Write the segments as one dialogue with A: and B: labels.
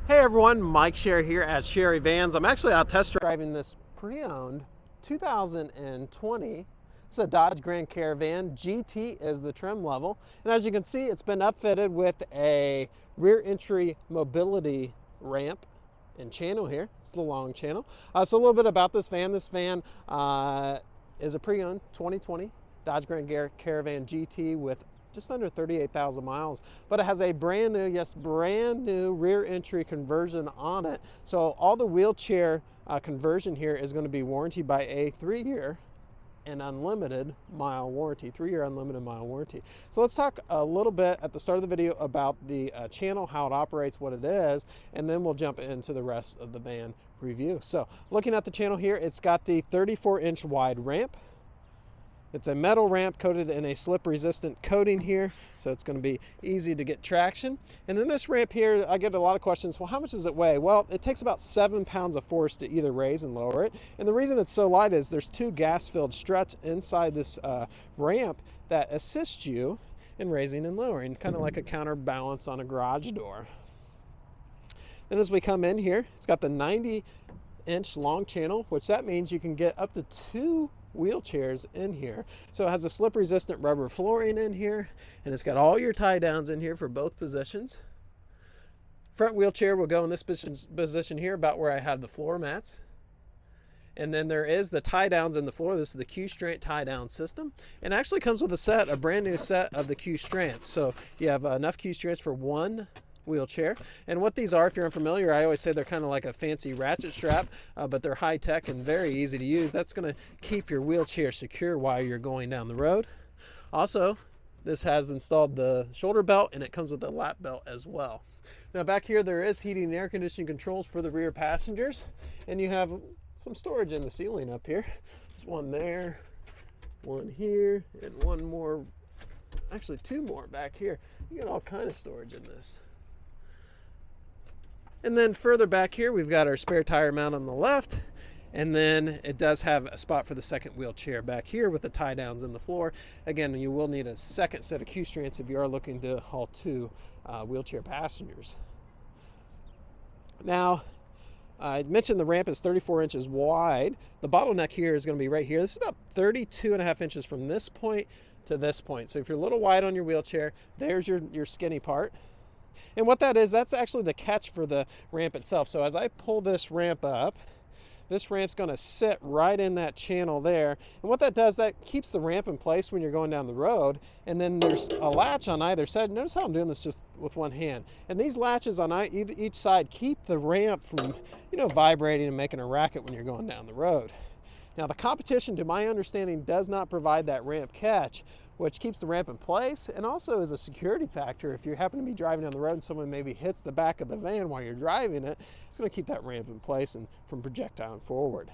A: Hey everyone, Mike Sherry here at Sherry Vans. I'm actually out test driving this pre-owned 2020. It's a Dodge Grand Caravan. GT is the trim level. And as you can see, it's been upfitted with a rear entry mobility ramp and channel here. It's the long channel. So a little bit about this van. This van is a pre-owned 2020 Dodge Grand Caravan GT with just under 38,000 miles, but it has a brand new, yes, brand new rear entry conversion on it. So all the wheelchair conversion here is going to be warranted by a 3-year and unlimited mile warranty, 3-year unlimited mile warranty. So let's talk a little bit at the start of the video about the channel, how it operates, what it is, and then we'll jump into the rest of the van review. So looking at the channel here, it's got the 34-inch wide ramp. It's a metal ramp coated in a slip resistant coating here, so it's going to be easy to get traction. And then this ramp here, I get a lot of questions, well, how much does it weigh? Well, it takes about 7 pounds of force to either raise and lower it. And the reason it's so light is there's 2 gas-filled struts inside this ramp that assist you in raising and lowering, kind of like a counterbalance on a garage door. Then as we come in here, it's got the 90-inch long channel, which that means you can get up to 2 wheelchairs in here. So it has a slip resistant rubber flooring in here, and it's got all your tie downs in here for both positions. Front wheelchair will go in this position here, about where I have the floor mats. And then there is the tie downs in the floor. This is the Q-Strant tie down system, and actually comes with a brand new set of the Q-Strants. So you have enough Q-Strants for 1 wheelchair. And what these are, if you're unfamiliar, I always say they're kind of like a fancy ratchet strap, but they're high tech and very easy to use. That's going to keep your wheelchair secure while you're going down the road. Also, this has installed the shoulder belt, and it comes with a lap belt as well. Now back here, there is heating and air conditioning controls for the rear passengers, and you have some storage in the ceiling up here. There's one there, one here, and one more, actually 2 more back here. You get all kind of storage in this. And then further back here, we've got our spare tire mount on the left. And then it does have a spot for the second wheelchair back here with the tie downs in the floor. Again, you will need a second set of Q-Strants if you are looking to haul 2 wheelchair passengers. Now, I mentioned the ramp is 34 inches wide. The bottleneck here is going to be right here. This is about 32.5 inches from this point to this point. So if you're a little wide on your wheelchair, there's your skinny part. And what that is, that's actually the catch for the ramp itself. So as I pull this ramp up, this ramp's going to sit right in that channel there. And what that does, that keeps the ramp in place when you're going down the road. And then there's a latch on either side. Notice how I'm doing this just with one hand. And these latches on each side keep the ramp from, vibrating and making a racket when you're going down the road. Now the competition, to my understanding, does not provide that ramp catch, which keeps the ramp in place and also is a security factor. If you happen to be driving down the road and someone maybe hits the back of the van while you're driving it, it's going to keep that ramp in place and from projectiling forward.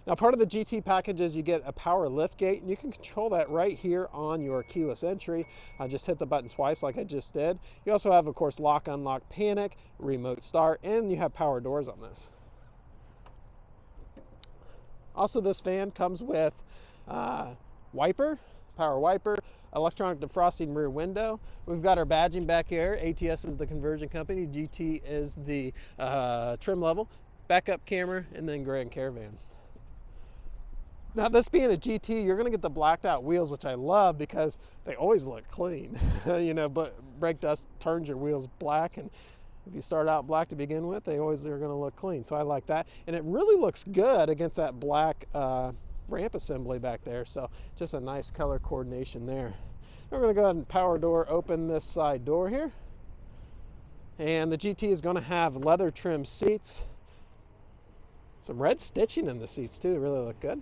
A: Now part of the GT package is you get a power lift gate, and you can control that right here on your keyless entry. Just hit the button twice like I just did. You also have, of course, lock, unlock, panic, remote start, and you have power doors on this. Also, this van comes with power wiper, electronic defrosting rear window. We've got our badging back here. ATS is the conversion company, GT is the trim level, backup camera, and then Grand Caravan. Now this being a GT, you're going to get the blacked out wheels, which I love because they always look clean. But brake dust turns your wheels black, and if you start out black to begin with, they always are going to look clean. So I like that. And it really looks good against that black ramp assembly back there. So just a nice color coordination there. We're going to go ahead and power door open this side door here. And the GT is going to have leather trim seats. Some red stitching in the seats too. Really look good.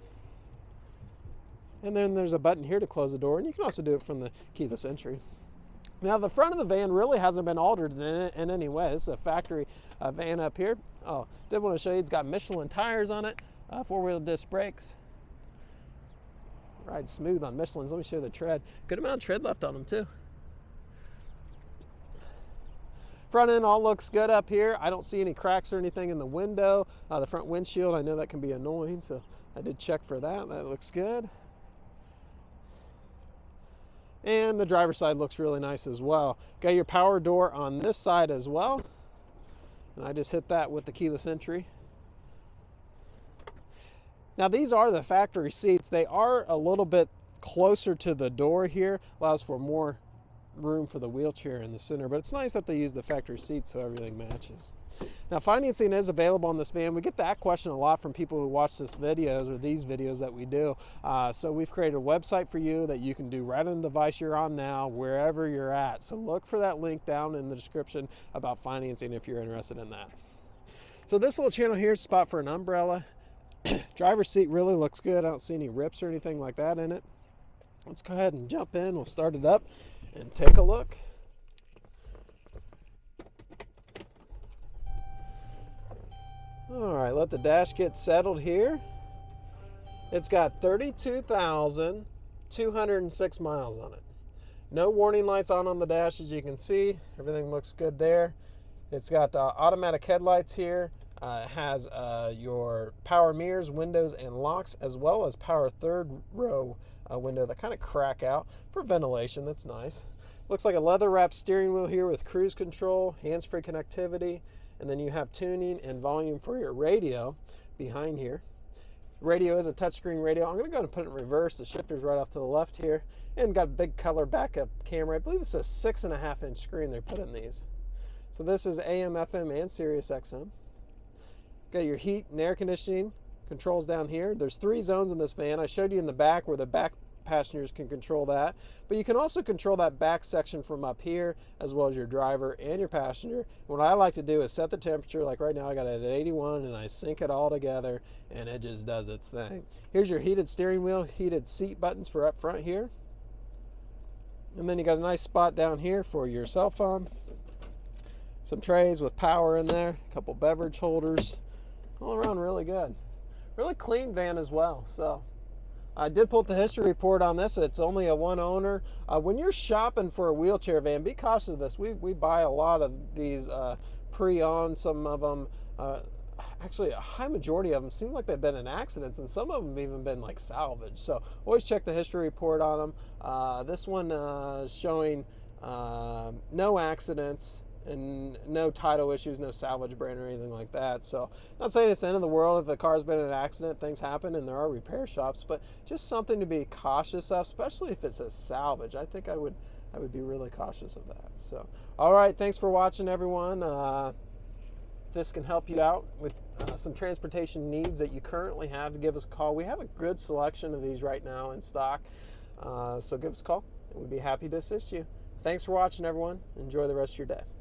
A: And then there's a button here to close the door. And you can also do it from the keyless entry. Now the front of the van really hasn't been altered in any way. This is a factory van up here. Oh, did want to show you, it's got Michelin tires on it, 4-wheel disc brakes. Ride smooth on Michelin's. Let me show you the tread. Good amount of tread left on them too. Front end all looks good up here. I don't see any cracks or anything in the window. The front windshield, I know that can be annoying, so I did check for that. That looks good. And the driver's side looks really nice as well. Got your power door on this side as well. And I just hit that with the keyless entry. Now these are the factory seats. They are a little bit closer to the door here, allows for more room for the wheelchair in the center, but it's nice that they use the factory seats so everything matches. Now financing is available on this van. We get that question a lot from people who watch this videos or these videos that we do. So we've created a website for you that you can do right on the device you're on now, wherever you're at. So look for that link down in the description about financing if you're interested in that. So this little channel here is a spot for an umbrella. Driver's seat really looks good. I don't see any rips or anything like that in it. Let's go ahead and jump in. We'll start it up and take a look. All right, let the dash get settled here. It's got 32,206 miles on it. No warning lights on the dash, as you can see. Everything looks good there. It's got automatic headlights here. It has your power mirrors, windows, and locks, as well as power third row window that kind of crack out for ventilation. That's nice. Looks like a leather wrapped steering wheel here with cruise control, hands-free connectivity, and then you have tuning and volume for your radio behind here. Radio is a touchscreen radio. I'm going to go ahead and put it in reverse. The shifter's right off to the left here, and got a big color backup camera. I believe it's a 6.5-inch screen they put in these. So this is AM, FM, and Sirius XM. Got your heat and air conditioning controls down here. There's 3 zones in this van. I showed you in the back where the back passengers can control that, but you can also control that back section from up here, as well as your driver and your passenger. What I like to do is set the temperature, like right now I got it at 81, and I sync it all together, and it just does its thing. Here's your heated steering wheel, heated seat buttons for up front here, and then you got a nice spot down here for your cell phone, some trays with power in there, a couple beverage holders. All around really good. Really clean van as well. So I did pull up the history report on this. It's only a 1 owner. When you're shopping for a wheelchair van, be cautious of this. We buy a lot of these pre-owned. Some of them, actually a high majority of them seem like they've been in accidents, and some of them have even been like salvaged. So always check the history report on them. This one is showing no accidents and no title issues, no salvage brand or anything like that. So not saying it's the end of the world if a car's been in an accident, things happen and there are repair shops, but just something to be cautious of, especially if it says salvage. I think I would be really cautious of that. So all right, thanks for watching, everyone. This can help you out with some transportation needs that you currently have. Give us a call. We have a good selection of these right now in stock, so give us a call and we'd be happy to assist you. Thanks for watching, everyone. Enjoy the rest of your day.